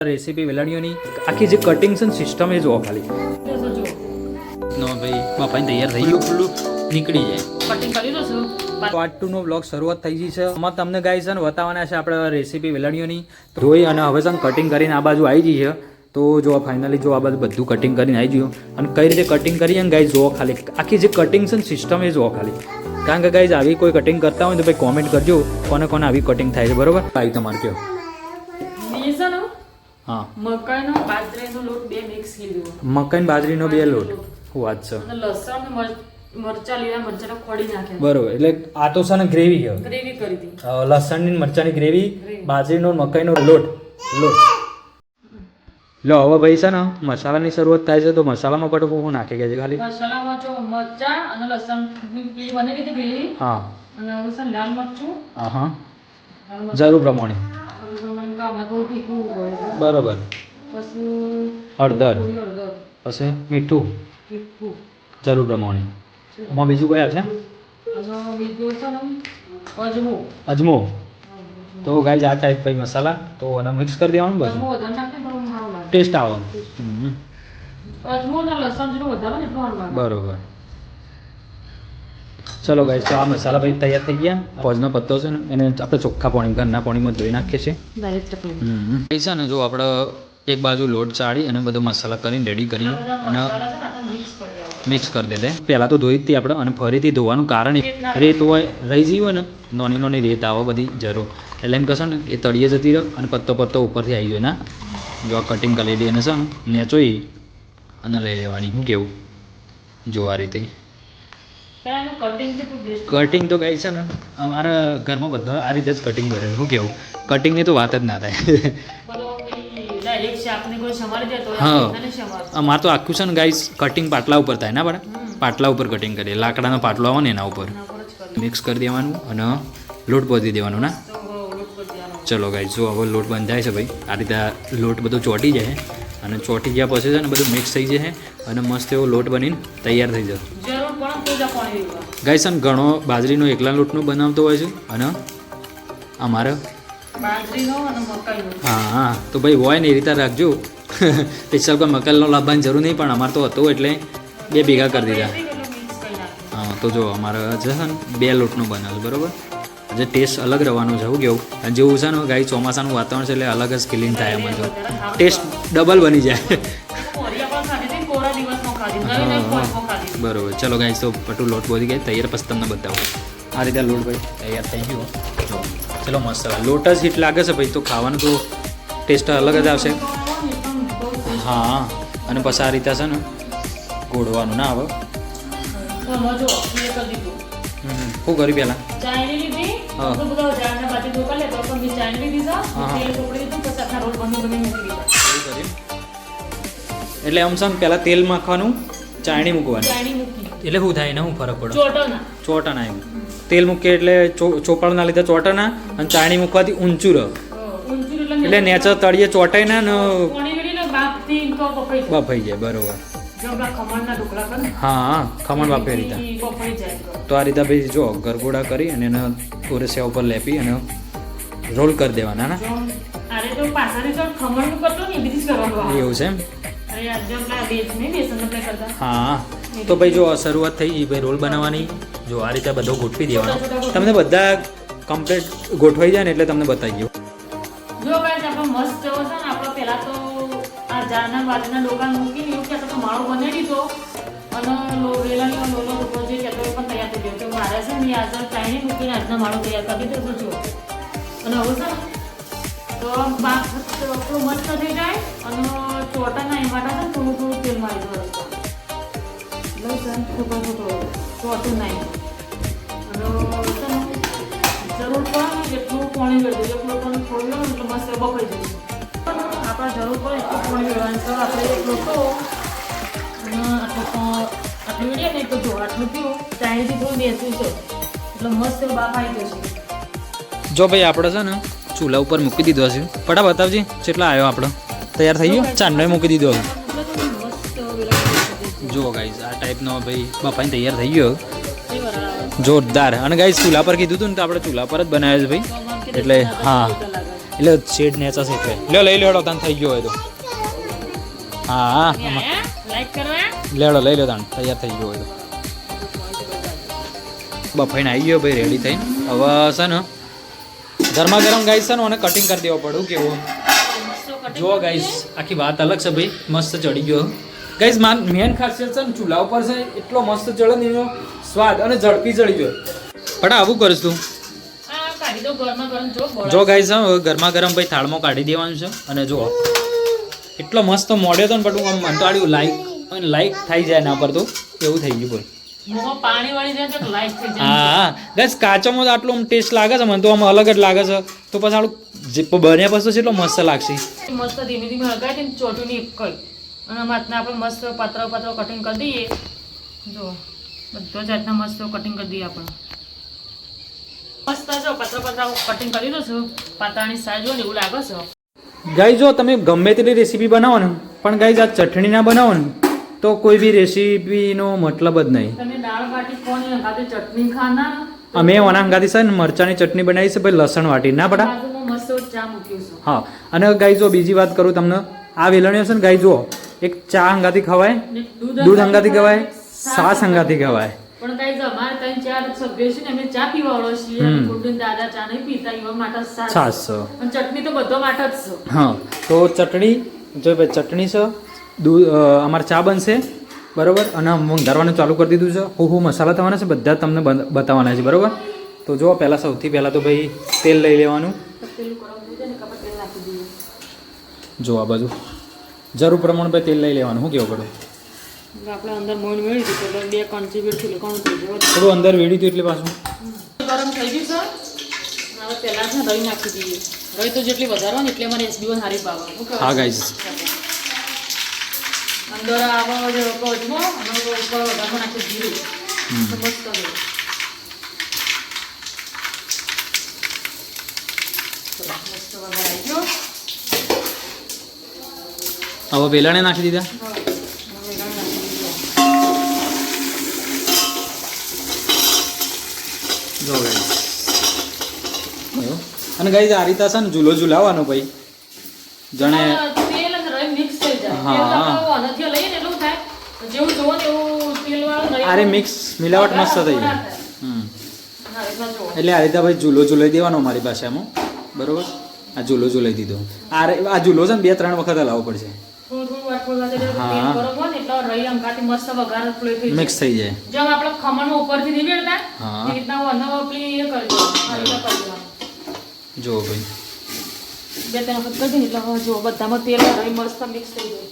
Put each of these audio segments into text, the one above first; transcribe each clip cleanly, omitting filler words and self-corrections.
Recipe વેલાણીઓની આખી જે cutting છે ને સિસ્ટમ એ જોવો ખાલી નો ભાઈ બાપાને તૈયાર થઈ ગયું ખુલ્લું નીકળી જાય કટિંગ કરી દો છું પાર્ટ 2 નો બ્લોગ શરૂઆત થઈ ગઈ છે આમાં તમને ગાઈસ છે ને બતાવવાના છે આપણે રેસીપી વેલાણીઓની ધોઈ અને હવે છે ને કટિંગ કરીને આ બાજુ આવી ગઈ છે તો જો ફાઇનલી જો આ બાજુ બધું કટિંગ કરીને આવી ગયું અને કઈ રીતે કટિંગ કરીએ ને ગાઈસ જોવો ખાલી આખી જે કટિંગ છે ને સિસ્ટમ એ જોવો ખાલી કારણ કે ગાઈસ આવી કોઈ કટિંગ કરતા હોય તો ભાઈ કોમેન્ટ કરજો કોને કોને આવી કટિંગ થાય છે બરોબર ભાઈ તમારે કયો હા મકાઈનો બાજરાનો લોટ બે મિક્સ કીધું મકાઈ બાજરીનો બે લોટ શું વાત છે અને લસણ મરચા લીલા મરચાના ખોડી નાખ્યા બરોબર એટલે આ તો છે ને ગ્રેવી છે ગ્રેવી કરી દી લસણની મરચાની ગ્રેવી બાજરીનો મકાઈનો લોટ લો હવે ભાઈ છે ને મસાલાની શરૂઆત થાય છે તો મસાલામાં પણ હું નાખી ગયા છે ખાલી મસાલામાં જો મરચા અને લસણ પેલી બને કીધી પેલી હા અને લસણ લાલ મરચું હા જરૂર પ્રમાણે બરોબર પછી હળદર પછી મીઠું જરૂર પ્રમાણે એમાં બીજું કયા છે અજમો તો ગાઈઝ આ ટાઈપ ભાઈ મસાલા તો એને મિક્સ કરી દેવાનું બધું ટેસ્ટ આવે બરોબર ચલો ગાઈઝ તો આ મસાલા ભાઈ તૈયાર થઈ ગયા પોજનો પત્તો છે ને એને આપણે ચોખ્ખા પાણી ઘરના પાણીમાં ધોઈ નાખીએ છીએ પૈસા ને જો આપણે એક બાજુ લોટ ચાળી અને બધો મસાલા કરીને રેડી કરી અને મિક્સ કરી દે પહેલાં તો ધોઈ જ હતી આપણે અને ફરીથી ધોવાનું કારણ રેત હોય રહી જઈ હોય ને નાની નાની રેત આવે બધી જરૂર એટલે એમ કહેશો ને એ તળીએ જતી રહે અને પત્તો ઉપરથી આવી જાય ના જો આ કટિંગ કરી દે એને છે ને નેચોઈ અને લઈ લેવાની શું કેવું જો આ રીતે કટિંગ તો ગાઈ છે ને અમારા ઘરમાં બધા આ રીતે જ કટિંગ કરે શું કેવું કટિંગની તો વાત જ ના થાય હા અમારે તો આખું છે ને ગાઈસ કટિંગ પાટલા ઉપર થાય ના બરાબર પાટલા ઉપર કટિંગ કરીએ લાકડાનો પાટલો આવે ને એના ઉપર મિક્સ કરી દેવાનું અને લોટ બાંધી દેવાનું ના ચલો ગાઈસ જો હવે લોટ બંધાય છે ભાઈ આ રીતે લોટ બધો ચોંટી જાય અને ચોંટી ગયા પછી છે ને બધું મિક્સ થઈ જાય અને મસ્ત એવો લોટ બનીને તૈયાર થઈ જાય ગાઈસ ને ઘણો બાજરીનો એકલા લોટનો બનાવતો હોય છે અને અમારે હા તો ભાઈ હોય ને એ રીતે રાખજો સ્પેશિયલ કોઈ મકાઈનો લાવવાની જરૂર નહીં પણ અમારે તો હતો એટલે બે ભેગા કરી દીધા હા તો જો અમારે છે ને બે લોટનું બનાવે બરાબર જે ટેસ્ટ અલગ રહેવાનો છે શું કેવું અને જેવું છે ને ગાઈ ચોમાસાનું વાતાવરણ છે એટલે અલગ જ ફિલિંગ થાય એમાં તો ટેસ્ટ ડબલ બની જાય બરોબર ચલો ગાઈ તો પટુ લોટ બોલી ગઈ તૈયાર પછી તમને બતાવું આ રીતે લોટ ભાઈ તૈયાર થઈ ગયો જો ચલો મસાલા લોટ જ હીટ લાગે છે ભાઈ તો ખાવાનું તો ટેસ્ટ અલગ જ આવશે હા અને પછી આ રીતે છે ને ગોળવાનું ના આવે શું કર્યું પહેલાં એટલે આમ છે ને પહેલાં તેલ નાખવાનું ચાયણી મૂકવાની એટલે શું થાય એને શું ફરક પડે ચોટના એમ તેલ મૂકીએ એટલે ચોપાળના લીધે ચોટના અને ચાયણી મૂકવાથી ઊંચું રહે એટલે નેચર તળીએ ચોટાય ના ને બફાઈ જાય બરોબર હા ખમણ બાફે રીતે તો આ રીતે ભાઈ જો ગરગોડા કરી અને એને ઓરેસિયા ઉપર લેપી અને રોલ કરી દેવાના ના એવું છે એમ હા તો ભાઈ જો શરૂઆત થઈ ગઈ ભાઈ રોલ બનાવવાની જો આ રીતે બધો ગોઠવી દેવાનો તમને બધા કમ્પ્લીટ ગોઠવાઈ જાય ને એટલે તમને બતાવી ગયો જો ગાઈસ આપણો મસ્ત જેવો છે ને આપણો પહેલા તો આ જારના બાજુના લોગાન મૂકીને એવું કહેતો તો માળો બનાવી દીધો અને વેલાનો લોલો ઉપર જે કહેતો એ પણ તૈયાર થઈ ગયો કે મારે છે ને આજે ચાઇની મૂકીને આજનો માળો તૈયાર કરી દીધો જો અને હવે છે તો બાપ આપણું મસ્ત થઈ જાય અને ચોટાના એમાં છે થોડું તેલ મારી દો લસણ ચોટું નાઈ અને જરૂર પડે એટલું પાણી વેળવું એટલું પણ થોડું લો એટલે મસ્ત બફાઈ જશે આપણે જરૂર પડે એટલું પાણી વેળવાનું તો આપણે એક લોકો અને આટલું વેળીએ ને તો જો આટલું પીવું ચાઈનીથી થોડું બેસવું છે એટલે મસ્ત બાફાઈ જશે જો ભાઈ આપણે છે ને ચૂલા ઉપર મૂકી દીધો છે ફટા બતાવજી કેટલા આવ્યો આપણો તૈયાર થઈ ગયો ચાંદનો મૂકી દીધો જો ગાઈઝ આ ટાઈપનો ભાઈ બાફાઈને તૈયાર થઈ ગયો જોરદાર અને ગાઈઝ ચૂલા પર કીધું હતું ને તો આપણે ચૂલા પર જ બનાવ્યો છે ભાઈ એટલે હા એટલે શેડ નેચા છે એટલે લ્યો લઈ લેડો તાન થઈ ગયો હોય તો હા લાઈક કરવા લેડો લઈ લો તાન તૈયાર થઈ ગયો હોય તો બફાઈને આવી ગયો ભાઈ રેડી થઈને હવે છે ને ગરમા ગરમ ગાઈસ છે ને અને કટિંગ કરી દેવો પડું કેવું જો ગાઈસ આખી વાત અલગ છે ભાઈ મસ્ત ચડી ગયો ગાઈસ મેન ખાસિયત છે ને ચૂલા ઉપર છે એટલો મસ્ત ચડે ને એનો સ્વાદ અને ઝડપી ચડી ગયો પણ આવું કરીશ તું જો ગાઈસ ગરમા ગરમ ભાઈ થાળમાં કાઢી દેવાનું છે અને જો એટલો મસ્ત મોડ્યો તો ને પણ આમ મન તો આડ્યું લાઈક થઈ જાય ના પર તો એવું થઈ ગયું બોલ પાણી વાળી જાય તો લાઈક થઈ જાય હા ગાઈસ કાચોમાં તો આટલો ટેસ્ટ લાગે છે મને તો આમ અલગ જ લાગે છે તો પછી આડું જે બન્યા પછી એટલો મસ્ત લાગશે મસ્ત ધીમે ધીમે હગાઈ ને ચોટું ની કઈ અને માથને આપણે મસ્ત પાતળો કટિંગ કરી દઈએ જો બધો જાતના મસ્ત કટિંગ કરી દઈએ આપણે મસ્ત જો પાતળા કટિંગ કરી દો છું પાતળાની સાઈઝ હોય ને એવું લાગે છે ગાઈ જો તમે ગમે તેટલી રેસીપી બનાવો ને પણ ગાઈ આ ચટણી ના બનાવો ને તો કોઈ બી રેસીપીનો મતલબ જ નહીં તમે દાળ બાટી કોણ સાથે ચટણી ખાના અમે ઓના હંગાથી છે ને મરચાની ચટણી બનાવી છે ભાઈ લસણ વાટી ના પડા મસ્ત ચા મૂક્યું છે હા અને ગાઈ જો બીજી વાત કરું તમને આ વેલણીઓ છે ને ગાઈ જો એક ચા હંગાથી ખવાય દૂધ હંગાથી ખવાય છાસ હંગાથી ખવાય પણ કઈ અમારે ત્રણ ચાર સભ્યો છે ને અમે ચા પીવાળો છીએ કુટુંબ દાદા ચા નહીં પીતા એવા માટે છાસ પણ ચટણી તો બધો માટે જ છે હા તો ચટણી જો ભાઈ ચટણી છે દૂધ અમારે ચા બનશે બરોબર અને વઘારવાનું ચાલુ કરી દીધું છે હું મસાલા થવાના છે બધા તમને બતાવવાના છે બરોબર તો જો પહેલાં સૌથી પહેલાં તો ભાઈ તેલ લઈ લેવાનું જો આ બાજુ જરૂર પ્રમાણે ભાઈ તેલ લઈ લેવાનું શું કેવું પડે આપણે અંદર મોણ મેળવી દીધું એટલે બે કન્ટ્રીબ્યુટ થી કોણ થઈ ગયું થોડું અંદર વેડી દઉં એટલે પાછું ગરમ થઈ ગયું છે હવે પહેલા છે દહીં નાખી દઈએ દહીં તો જેટલી વધારે હોય ને એટલે મને એસબીઓ સારી પાવે હા ગાઈસ અંદર આવો જે અજમો અને ઉપર વધારે નાખી જીરું મસ્ત હોય મસ્ત વઘાર આવી ગયો હવે વેલણે નાખી દીધા જો ગાઈસ અને ગાઈસ આ રીતે છે ને ઝૂલો ઝૂલાવાનો ભાઈ જણે તેલ અને રઈ મિક્સ થઈ જાય હા. તેલ આપણે અનથિયા લઈએ ને એટલું થાય જેવું જોવો ને એવું તેલ વાળું રઈ આરે મિક્સ મિલાવટ મસ્ત થઈ જાય હા એટલા જો એટલે આ રીતે ભાઈ ઝૂલો ઝૂલાઈ દેવાનો મારી પાસે એમાં બરોબર આ ઝૂલો ઝૂલાઈ દીધો આ ઝૂલો છે ને 2-3 વખત હલાવવો પડશે હા. મસ્ત વઘાર પ્લે થઈ મિક્સ થઈ જાય જેમ આપણે ખમણ ઉપરથી નીકળતા હા. એ રીતના વનો પ્લી એ કરજો આ રીતે કરજો જો ભાઈ 2-3 વખત કરજો ને એટલે હવે જો બધામાં તેલ રહી મસ્ત મિક્સ થઈ જાય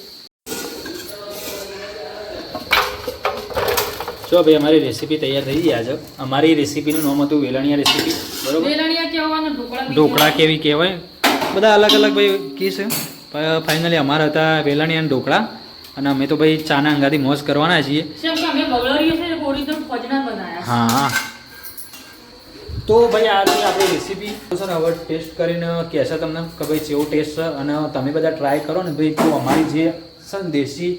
જો ભાઈ અમારી રેસીપી તૈયાર થઈ ગઈ આજે અમારી રેસીપીનું નામ હતું વેલણિયા રેસીપી બરોબર વેલણિયા કહેવાના ઢોકળા કેવી કહેવાય બધા અલગ અલગ ભાઈ કી છે ફાઇનલી અમારા હતા વેલણિયા અને ઢોકળા અને અમે તો ભાઈ ચાના અંગાથી મોજ કરવાના છીએ સેમ કે અમે બગલરીએ છે ને ઓરિજિનલ ફજના બનાયા હા તો ભાઈ આ છે આપણી રેસીપી સર હવે ટેસ્ટ કરીને કહેશે તમને કે ભાઈ કેવો ટેસ્ટ છે અને તમે બધા ટ્રાય કરો ને ભાઈ તો અમારી જે છે ને દેશી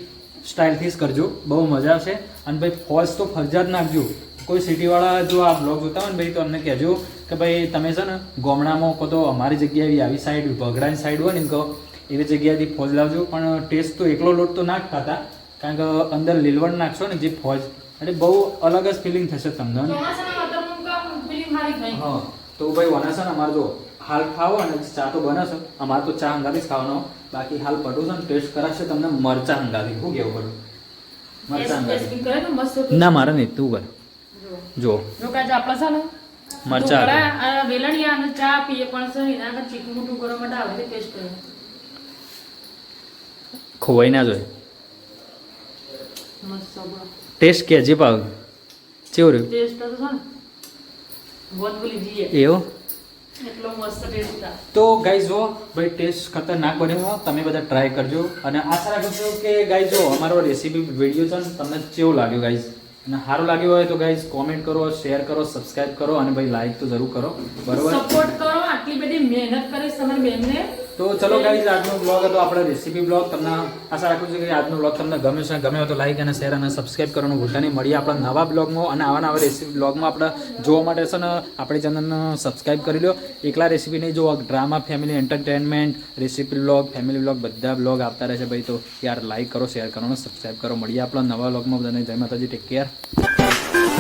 સ્ટાઇલથી જ કરજો બહુ મજા આવશે અને ભાઈ ફોલ્સ તો ફરજિયાત નાખજો કોઈ સિટીવાળા જો આ બ્લોગ જોતા હોય ને ભાઈ તો અમને કહેજો કે ભાઈ તમે છે ને ગામડામાં કહો તો અમારી જગ્યાએ આવી સાઈડ ભગડાની સાઈડ હોય ને કહો એવી જગ્યાએથી ફોજ લાવજો પણ ટેસ્ટ તો એકલો લોટ તો ના જ ખાતા કારણ કે અંદર લીલવણ નાખશો ને જે ફોજ એટલે બહુ અલગ જ ફિલિંગ થશે તમને હા તો ભાઈ વનાશે ને અમારે જો હાલ ખાવો અને ચા તો બને છે અમારે તો ચા હંગાથી જ ખાવાનો બાકી હાલ પટું છે ને ટેસ્ટ કરાશે તમને મરચા હંગાથી શું કેવું પડું મરચા હંગાથી ના મારે નહીં તું કર જો આપણે છે ને મરચા વેલણિયા અને ચા પીએ પણ છે એના આગળ ચીકું મોટું કરવા માટે આવે ટેસ્ટ કરે ખોવાઈ ના જોઈએ મસ્ત ટેસ્ટ કે જે પાવ કેવું રહ્યું ટેસ્ટ તો છે ને बहुत बोली जी એવો એટલો મસ્ત ટેસ્ટ હતા તો ગાઈઝ જો ભાઈ ટેસ્ટ ખતરનાક બન્યો તમે બધા ટ્રાય કરજો અને આશા રાખું છું કે ગાઈઝ જો અમારો રેસીપી વિડીયો છે ને તમને કેવું લાગ્યું ગાઈઝ અને સારું લાગ્યું હોય તો ગાઈઝ કોમેન્ટ કરો શેર કરો સબસ્ક્રાઇબ કરો અને ભાઈ લાઈક તો જરૂર કરો બરોબર સપોર્ટ કરો આટલી બધી મહેનત કરી તમારી બેનને તો ચલો ગાઈઝ આજનો બ્લોગ હતો આપણો રેસીપી બ્લોગ. તમને આશા રાખું છું કે આજનો બ્લોગ તમને ગમ્યો છે. ગમ્યો તો લાઈક અને શેર અને સબસ્ક્રાઈબ કરવાનું ભૂલતા નહીં. મળીએ આપણા નવા બ્લોગમાં અને આવા રેસીપી બ્લોગમાં આપણે જોવા માટે છે ને આપણી ચેનલને સબસ્ક્રાઈબ કરી લો. એકલા રેસીપી નહીં જોવા, drama, family entertainment, recipe blog, family blog બધા બ્લોગ આવતા રહેશે ભાઈ. તો યાર લાઈક કરો, શેર કરો અને સબસ્ક્રાઈબ કરો. મળીએ આપણા નવા બ્લોગમાં. બધાને જય માતાજી, ટેક કેર.